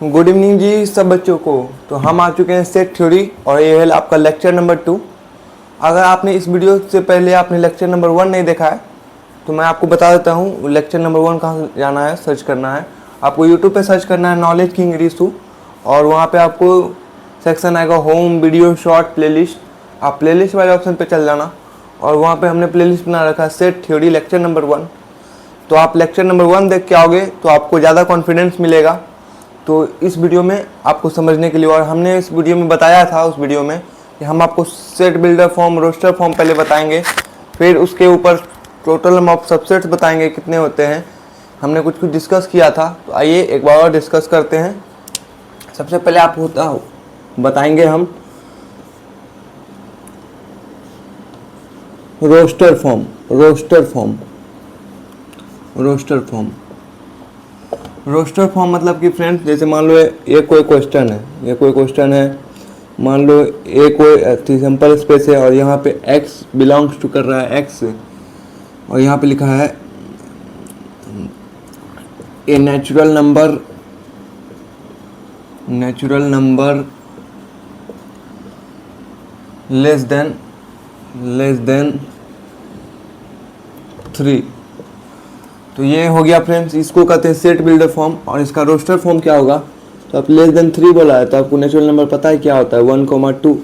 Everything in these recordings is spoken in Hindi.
गुड इवनिंग जी सब बच्चों को। तो हम आ चुके हैं सेट थ्योरी और ये है आपका लेक्चर नंबर 2। अगर आपने इस वीडियो से पहले आपने लेक्चर नंबर 1 नहीं देखा है तो मैं आपको बता देता हूँ लेक्चर नंबर 1 कहाँ जाना है, सर्च करना है। आपको यूट्यूब पे सर्च करना है नॉलेज किंग रीसू और वहाँ पे आपको सेक्शन आएगा होम वीडियो शॉर्ट प्लेलिस्ट। आप प्लेलिस्ट वाले ऑप्शन पे चल जाना और वहाँ पे हमने प्लेलिस्ट बना रखा है सेट थ्योरी लेक्चर नंबर 1। तो आप लेक्चर नंबर 1 देख के आओगे तो आपको ज़्यादा कॉन्फिडेंस मिलेगा। तो इस वीडियो में आपको समझने के लिए, और हमने इस वीडियो में बताया था उस वीडियो में कि हम आपको set builder form roster form पहले बताएंगे, फिर उसके ऊपर टोटल नंबर ऑफ सबसेट्स बताएंगे कितने होते हैं। हमने कुछ डिस्कस किया था, तो आइए एक बार और डिस्कस करते हैं। सबसे पहले आप बताएंगे हम रोस्टर फॉर्म। रोस्टर फॉर्म मतलब कि फ्रेंड्स, जैसे मान लो ये कोई क्वेश्चन है, मान लो ये कोई सिंपल स्पेस है और यहाँ पे x बिलोंग्स टू कर रहा है x से, और यहाँ पे लिखा है a natural number less than 3। तो ये हो गया फ्रेंड्स, इसको कहते हैं सेट बिल्डर फॉर्म। और इसका रोस्टर फॉर्म क्या होगा, तो आप लेस देन 3 बोला है तो आपको नेचुरल नंबर पता है क्या होता है 1,2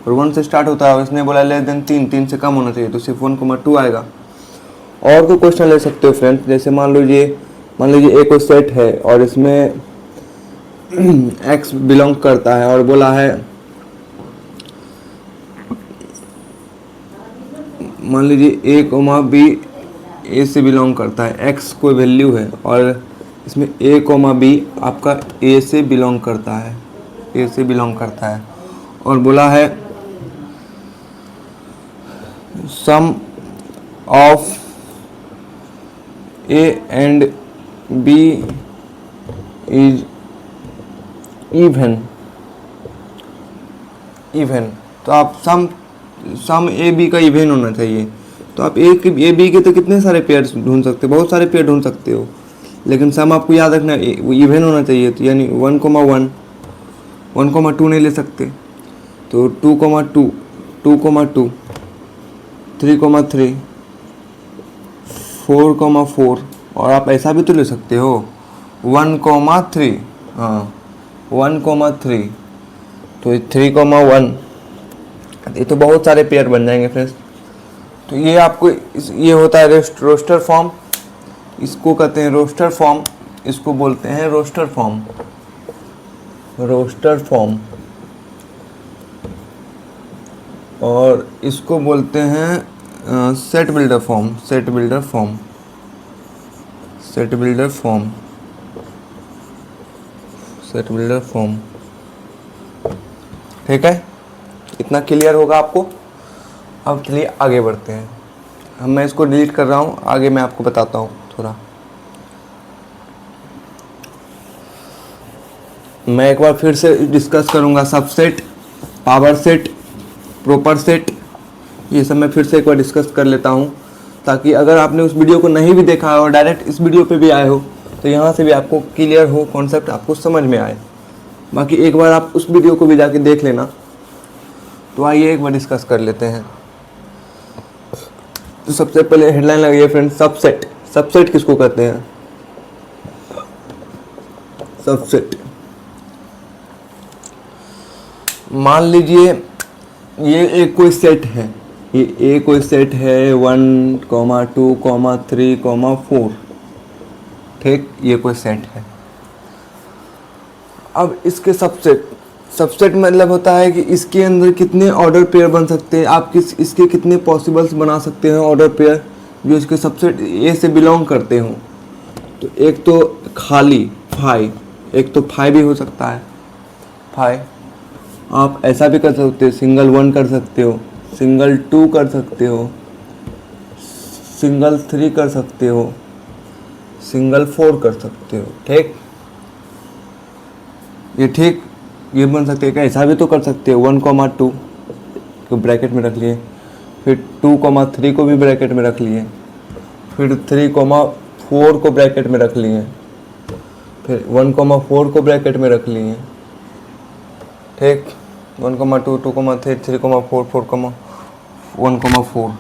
और 1 से स्टार्ट होता है, और इसने बोला लेस देन 3 से कम होना चाहिए तो सिर्फ 1,2 आएगा। और कोई क्वेश्चन ले सकते हो फ्रेंड्स, जैसे मान लीजिए एक कोई सेट है और इसमें x बिलोंग करता है और बोला है, मान लीजिए a, b ए से बिलोंग करता है, x कोई वैल्यू है और इसमें a, b आपका a से बिलोंग करता है, और बोला है sum of a and b is even. तो आप सम ए बी का इवन होना चाहिए। तो आप ए बी के तो कितने सारे पेयर ढूंढ सकते हो, बहुत सारे पेयर ढूंढ सकते हो, लेकिन सम आपको याद रखना इवन होना चाहिए। तो यानी 1,1 1,2 नहीं ले सकते, तो 2,2 2,2 3,3 4,4, और आप ऐसा भी तो ले सकते हो 1,3, हाँ 1,3, तो 3,1, ये तो बहुत सारे पेयर बन जाएंगे फ्रेंड्स। तो ये आपको ये होता है रोस्टर फॉर्म, इसको कहते हैं रोस्टर फॉर्म, इसको बोलते हैं रोस्टर फॉर्म, और इसको बोलते हैं सेट बिल्डर फॉर्म। ठीक है, इतना क्लियर होगा आपको। अब चलिए आगे बढ़ते हैं। मैं इसको डिलीट कर रहा हूँ, आगे मैं आपको बताता हूँ थोड़ा। मैं एक बार फिर से डिस्कस करूँगा subset, power set, proper set, ये सब मैं फिर से एक बार डिस्कस कर लेता हूँ, ताकि अगर आपने उस वीडियो को नहीं भी देखा और डायरेक्ट इस वीडियो पे भी आए हो तो यहाँ से भी आपको क्लियर हो, कॉन्सेप्ट आपको समझ में आए। बाकी एक बार आप उस वीडियो को भी जाके देख लेना। तो आइए एक बार डिस्कस कर लेते हैं। तो सबसे पहले हेडलाइन लगी है फ्रेंड्स, सबसेट किसको कहते हैं? सबसेट, मान लीजिए ये एक कोई सेट है, ये कोई सेट है 1,2, 3, 4, ठीक, ये कोई सेट है। अब इसके सबसेट मतलब होता है कि इसके अंदर कितने ऑर्डर पेयर बन सकते हैं, आप इसके कितने पॉसिबल्स बना सकते हैं ऑर्डर पेयर जो इसके सबसेट ए से बिलोंग करते हों। तो एक तो खाली फाइव, एक तो फाइव भी हो सकता है, फाइव आप ऐसा भी कर सकते हो, सिंगल 1 कर सकते हो, सिंगल 2 कर सकते हो, सिंगल 3 कर सकते हो, सिंगल 4 कर सकते हो, ठीक, ये बन सकते हैं। ऐसा भी तो कर सकते हो 1,2 को ब्रैकेट में रख लिए, फिर 2,3 को भी ब्रैकेट में रख लिए, फिर 3,4 को ब्रैकेट में रख लिए, फिर 1,4 को ब्रैकेट में रख लिए, ठीक, 1,2, 2,3, 3,4, 4,1,4,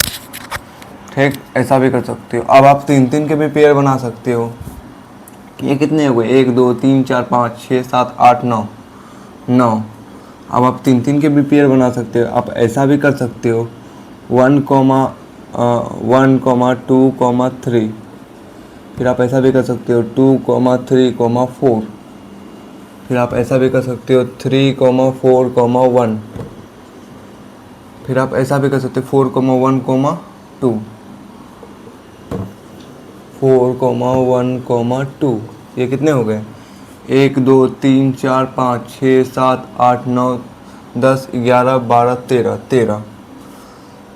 ठीक। ऐसा भी कर सकते हो। अब आप 3-3 के भी पेयर बना सकते हो। ये कितने हो गए, 1 2 3 4 5 6 7 8 9 9। अब आप 3-3 के भी पेयर बना सकते हो। आप ऐसा भी कर सकते हो 1,2,3। फिर आप ऐसा भी कर सकते हो 2,3,4। फिर आप ऐसा भी कर सकते हो 3,4,1। फिर आप ऐसा भी कर सकते हो 4,1,2, 4,1,2। ये कितने हो गए, 1 2 3 4 5 6 7 8 9 10 11 12 13 13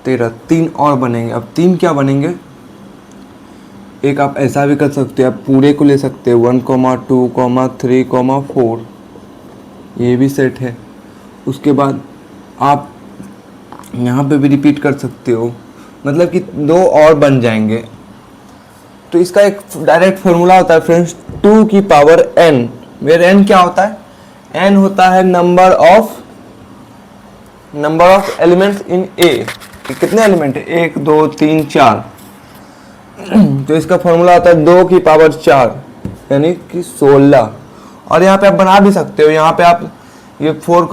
13। 3 और बनेंगे। अब 3 क्या बनेंगे, एक आप ऐसा भी कर सकते हो, आप पूरे को ले सकते हो 1,2,3,4। ये भी सेट है। उसके बाद आप यहाँ पे भी रिपीट कर सकते हो, मतलब कि 2 और बन जाएंगे। तो इसका एक डायरेक्ट फॉर्मूला होता है फ्रेंड्स, 2 की पावर n, वेयर n क्या होता है, n होता है नंबर ऑफ एलिमेंट्स इन ए। कितने एलिमेंट है, 1 2 3 4। तो इसका फॉर्मूला होता है 2 की पावर 4 यानी कि 16। और यहाँ पे आप बना भी सकते हो, यहाँ पे आप ये 4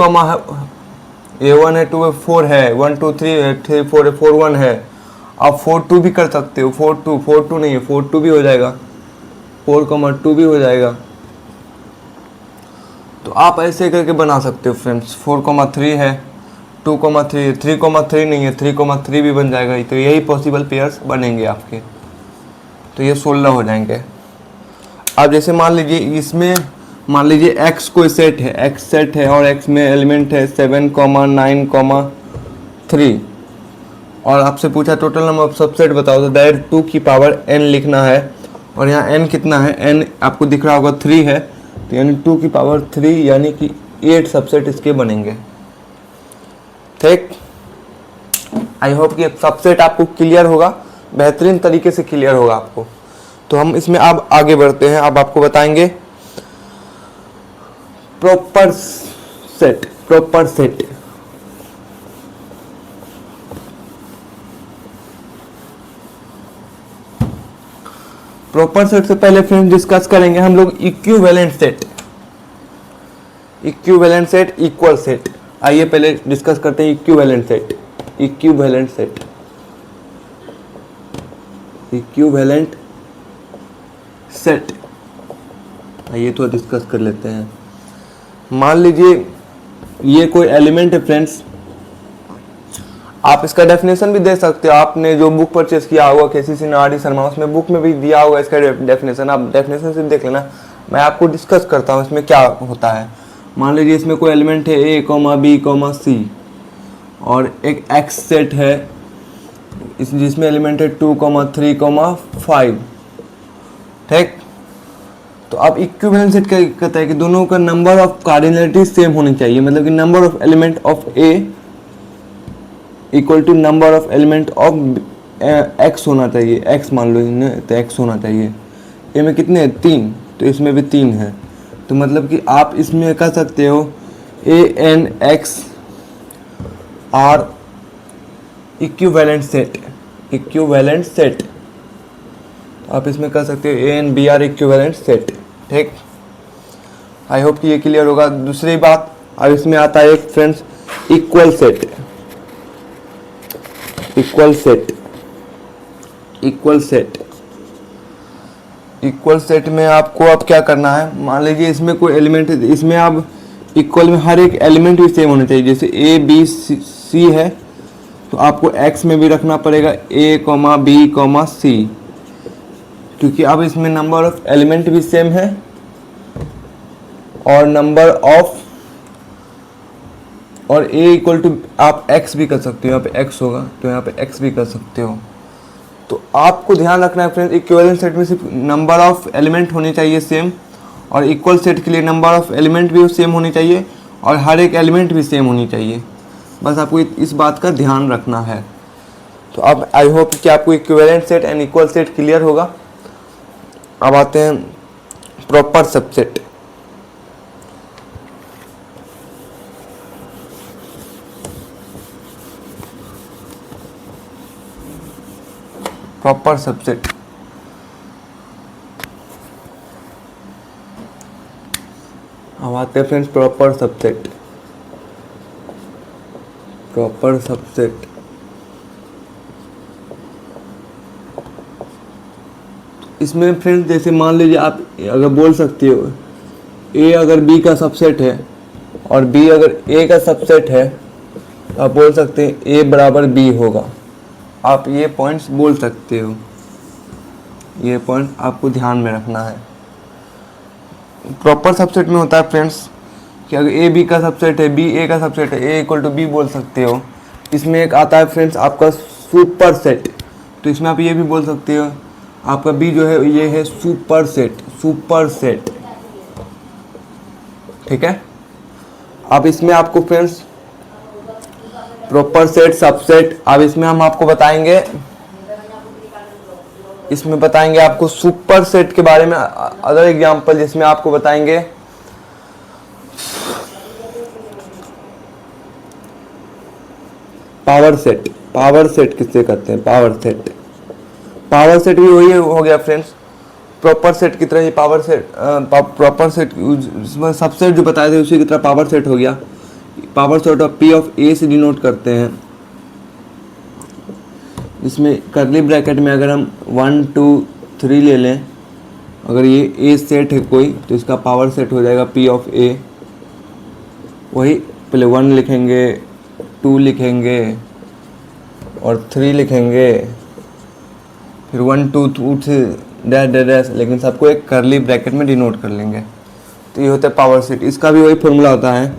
ये 1 है 2 है 4 है 1 2 3 है 3 4 है 4 1 है। आप 4 2 भी कर सकते हो, 4 2 नहीं है 4 2 भी हो जाएगा, 4,2 भी हो जाएगा। तो आप ऐसे करके बना सकते हो फ्रेंड्स। 4,3 है, 2,3, 3,3 नहीं है 3,3 भी बन जाएगा। तो यही पॉसिबल पेयर्स बनेंगे आपके। तो ये 16 हो जाएंगे। अब जैसे मान लीजिए इसमें मान लीजिए x कोई सेट है, x सेट है और x में एलिमेंट है 7,9,3 और आपसे पूछा टोटल नंबर ऑफ सबसेट बताओ, तो डायरेक्ट 2 की पावर n लिखना है। और यहाँ n कितना है, n आपको दिख रहा होगा 3 है, तो यानी 2 की पावर 3 यानी कि 8 सबसेट इसके बनेंगे, ठीक। आई होप कि सबसेट आपको क्लियर होगा, बेहतरीन तरीके से क्लियर होगा आपको। तो हम इसमें अब आगे बढ़ते हैं। अब आपको बताएंगे प्रॉपर सेट। प्रॉपर सेट से पहले फ्रेंड्स डिस्कस करेंगे हम लोग equivalent set. Equivalent set, equal set. आइए पहले डिस्कस करते हैं इक्विवेलेंट सेट। इक्विवेलेंट सेट आइए तो डिस्कस कर लेते हैं। मान लीजिए ये कोई एलिमेंट है फ्रेंड्स, आप इसका डेफिनेशन भी दे सकते हो। आपने जो बुक परचेस किया होगा KCC नारायण शर्मा, उसमें बुक में भी दिया होगा इसका डेफिनेशन, आप डेफिनेशन से देख लेना। मैं आपको डिस्कस करता हूँ इसमें क्या होता है। मान लीजिए इसमें कोई एलिमेंट है A, B, C और एक X सेट है जिसमें एलिमेंट है 2, 3, 5, ठीक। तो अब इक्विवेलेंट सेट क्या कहता है कि दोनों का नंबर ऑफ कार्डिनलिटी सेम होनी चाहिए, मतलब कि number of element of A equal to number of element of X होना चाहिए। X मान लो तो X होना चाहिए। A में कितने हैं, 3, तो इसमें भी 3 है। तो मतलब कि आप इसमें कह सकते हो A and X are equivalent set. आप इसमें कह सकते हो A and B are equivalent set, ठीक। आई होप कि ये क्लियर होगा। दूसरी बात, अब इसमें आता है एक फ्रेंड्स इक्वल सेट में आपको अब क्या करना है, मान लीजिए इसमें कोई एलिमेंट है, इसमें अब इक्वल में हर एक एलिमेंट भी सेम होना चाहिए। जैसे A B C है तो आपको X में भी रखना पड़ेगा A, B, C, क्योंकि अब इसमें नंबर ऑफ एलिमेंट भी सेम है और नंबर ऑफ और A इक्वल टू आप X भी कर सकते हो, यहाँ पे X होगा तो यहाँ पे X भी कर सकते हो। तो आपको ध्यान रखना है फ्रेंड्स, इक्विवेलेंट सेट में सिर्फ नंबर ऑफ एलिमेंट होनी चाहिए सेम, और इक्वल सेट के लिए नंबर ऑफ एलिमेंट भी सेम होनी चाहिए और हर एक एलिमेंट भी सेम होनी चाहिए। बस आपको इस बात का ध्यान रखना है। तो अब आई होप कि आपको equivalent set and equal set clear होगा। अब आते हैं प्रॉपर सबसेट। Proper subset. अब आते हैं friends proper subset. Proper subset इसमें फ्रेंड्स जैसे मान लीजिए आप अगर बोल सकते हो ए अगर बी का सबसेट है और बी अगर ए का सबसेट है तो आप बोल सकते हैं ए बराबर बी होगा। आप ये पॉइंट्स बोल सकते हो, ये पॉइंट आपको ध्यान में रखना है। प्रॉपर सबसेट में होता है फ्रेंड्स कि अगर ए बी का सबसेट है, बी ए का सबसेट है, ए इक्वल टू बी बोल सकते हो। इसमें एक आता है फ्रेंड्स आपका सुपर सेट, तो इसमें आप ये भी बोल सकते हो आपका बी जो है ये है सुपर सेट, सुपर सेट, ठीक है। अब इसमें आपको फ्रेंड्स प्रॉपर सेट सबसेट, अब इसमें हम आपको बताएंगे, इसमें बताएंगे आपको सुपर सेट के बारे में अदर एग्जांपल, जिसमें आपको बताएंगे पावर सेट। पावर सेट किससे करते हैं? Power set. पावर सेट भी वही हो गया फ्रेंड्स प्रॉपर सेट की तरह ही। Power set proper set subset जो बताए थे उसी की तरह पावर सेट हो गया। Power set of P of A से डिनोट करते हैं। इसमें करली ब्रैकेट में अगर हम 1 2 3 ले लें, अगर ये ए सेट है कोई तो इसका पावर सेट हो जाएगा पी ऑफ ए। वही पहले 1 लिखेंगे, 2 लिखेंगे और 3 लिखेंगे, फिर 1 2 2 डैश डैश, लेकिन सबको एक करली ब्रैकेट में डिनोट कर लेंगे। तो ये होता है पावर सेट। इसका भी वही फॉर्मूला होता है।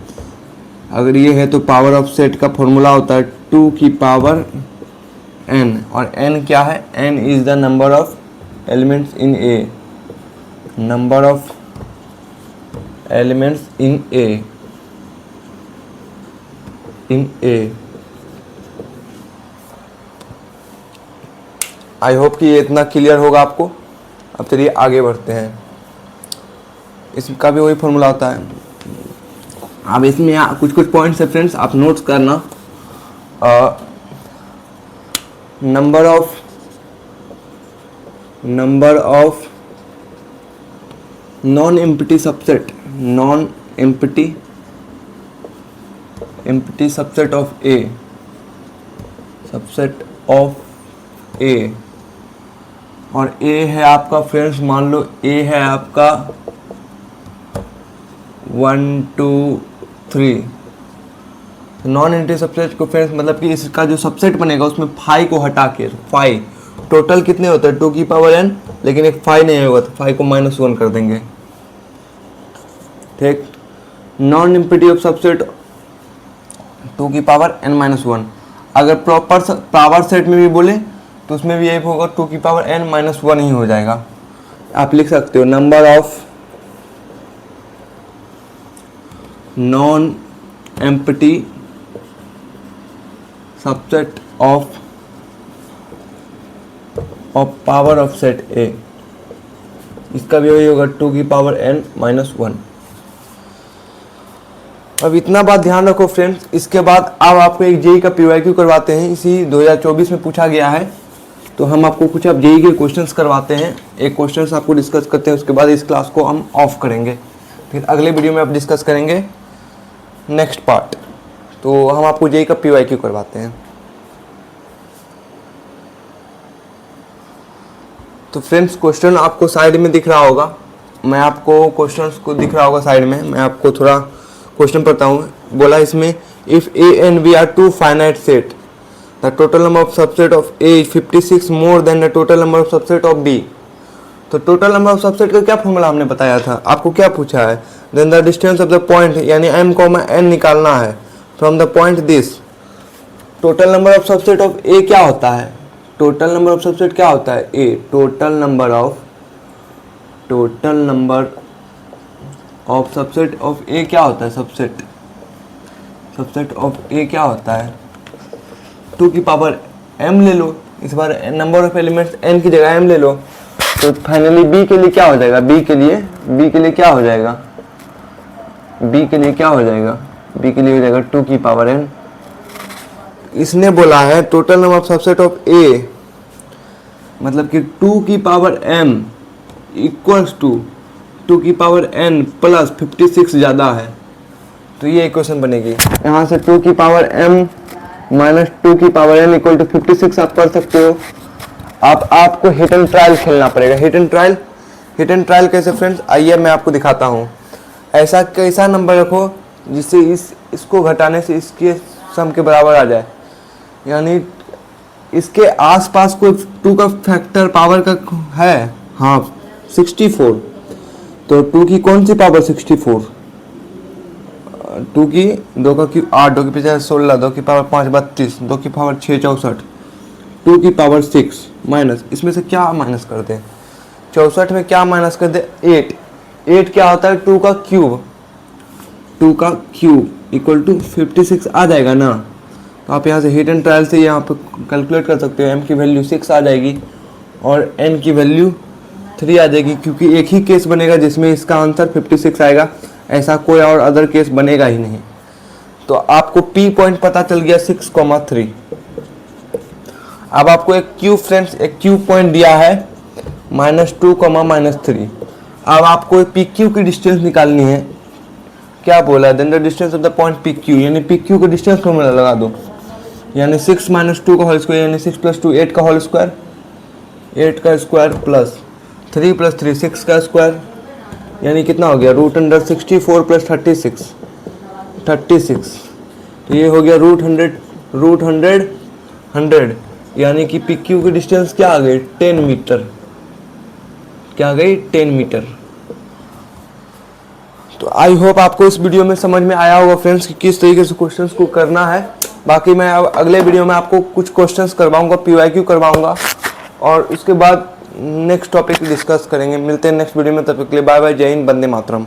अगर ये है तो पावर ऑफ सेट का फॉर्मूला होता है 2 की पावर n, और n क्या है? n is the number of elements in A, number of elements in A, in A. I hope कि ये इतना क्लियर होगा आपको। अब चलिए आगे बढ़ते हैं। इसका भी वही फॉर्मूला होता है। अब इसमें कुछ कुछ पॉइंट्स है फ्रेंड्स, आप नोट्स करना। Number of non empty subset, non empty subset of A, subset of A. और ए है आपका फ्रेंड्स, मान लो ए है आपका 1 2 3। नॉन एम्प्टी सबसेट को फ्रेंड्स मतलब कि इसका जो सबसेट बनेगा उसमें 5 को हटा के 5 टोटल कितने होते हैं 2 की पावर n, लेकिन एक 5 नहीं होगा तो 5 को -1 कर देंगे, ठीक। नॉन एम्प्टी ऑफ सबसेट 2 की पावर n-1। अगर प्रॉपर पावर सेट में भी बोले तो उसमें भी यही होगा 2 की पावर n-1 ही हो जाएगा। आप लिख सकते हो number of non empty subset of power of set ए। इसका भी वही होगा 2 की पावर n-1। अब इतना बात ध्यान रखो फ्रेंड्स। इसके बाद अब आपको एक जेई का पीवाईक्यू करवाते हैं, इसी 2024 में पूछा गया है। तो हम आपको कुछ अब जेई के क्वेश्चंस करवाते हैं, एक क्वेश्चंस आपको डिस्कस करते हैं, उसके बाद इस क्लास को हम ऑफ करेंगे। फिर अगले वीडियो में आप डिस्कस करेंगे नेक्स्ट पार्ट। तो हम आपको जेई का पीवाईक्यू करवाते हैं। तो फ्रेंड्स क्वेश्चन आपको साइड में दिख रहा होगा, मैं आपको क्वेश्चंस को दिख रहा होगा साइड में, मैं आपको थोड़ा क्वेश्चन पढ़ता हूँ। बोला इसमें if A and B are 2 finite set, the total number of subset of A is 56 more than the total number of subset of B. तो टोटल नंबर ऑफ सबसेट का क्या फॉर्मूला हमने बताया था, आपको क्या पूछा है? Then the distance of the point यानी m, n निकालना है from the point this. Total number of subset of A क्या होता है? टोटल नंबर ऑफ सबसेट क्या होता है? A. Total number of subset of A क्या होता है? सबसेट ऑफ ए क्या होता है? 2 की पावर m ले लो, इस बार नंबर ऑफ एलिमेंट्स n की जगह m ले लो। तो फाइनली b के लिए क्या हो जाएगा? b के लिए बी के लिए क्या हो जाएगा, बी के लिए क्या हो जाएगा, बी के लिए हो जाएगा 2 की पावर n। इसने बोला है total number of subset of A, मतलब कि 2 की पावर m इक्वल्स टू 2 की पावर n प्लस 56 ज़्यादा है, तो ये इक्वेशन बनेगी। यहाँ से 2 की पावर m माइनस 2 की पावर n इक्वल टू 56 आप कर सकते हो। आपको हिट एंड ट्रायल खेलना पड़ेगा। हिट एंड ट्रायल कैसे फ्रेंड्स, आइए मैं आपको दिखाता हूँ। ऐसा कैसा नंबर रखो जिससे इसको घटाने से इसके सम के बराबर आ जाए, यानी इसके आसपास कोई 2 का फैक्टर पावर का है, हाँ 64, तो 2 की कौन सी पावर 64, 2 की 2 का क्यूब 8, 2 की पीछे 16, 2 की पावर 5 32, 2 की पावर 6 64, 2 की पावर 6 माइनस, इसमें से क्या माइनस कर दे, 64 में क्या माइनस कर दे 8 क्या होता है 2 का क्यूब इक्वल टू 56 आ जाएगा ना। तो आप यहाँ से हिट एंड ट्रायल से यहाँ पे कैलकुलेट कर सकते हो। m की वैल्यू 6 आ जाएगी और n की वैल्यू 3 आ जाएगी, क्योंकि एक ही केस बनेगा जिसमें इसका आंसर 56 आएगा, ऐसा कोई और अदर केस बनेगा ही नहीं। तो आपको p पॉइंट पता चल गया 6,3। अब आपको एक क्यूब पॉइंट दिया है -2, -3। अब आपको पी क्यू की डिस्टेंस निकालनी है। क्या बोला है, then the distance of the point P Q, यानी पी क्यू को डिस्टेंस फॉर्मूला लगा दो, यानी 6 - 2 का होल स्क्वायर, यानी 6 + 2 8 का होल स्क्वायर, 8 का स्क्वायर प्लस 3 + 3 6 का स्क्वायर, यानी कितना हो गया √64 + 36, तो ये हो गया √100, यानी कि पी क्यू की डिस्टेंस क्या आ गई 10 मीटर, क्या आ गई 10 मीटर। तो आई होप आपको इस वीडियो में समझ में आया होगा फ्रेंड्स कि किस तरीके से क्वेश्चंस को करना है। बाकी मैं अब अगले वीडियो में आपको कुछ क्वेश्चंस करवाऊंगा, PYQ करवाऊंगा, और उसके बाद नेक्स्ट टॉपिक डिस्कस करेंगे। मिलते हैं नेक्स्ट वीडियो में, तब तक के लिए बाय बाय, जय हिंद, वंदे मातरम।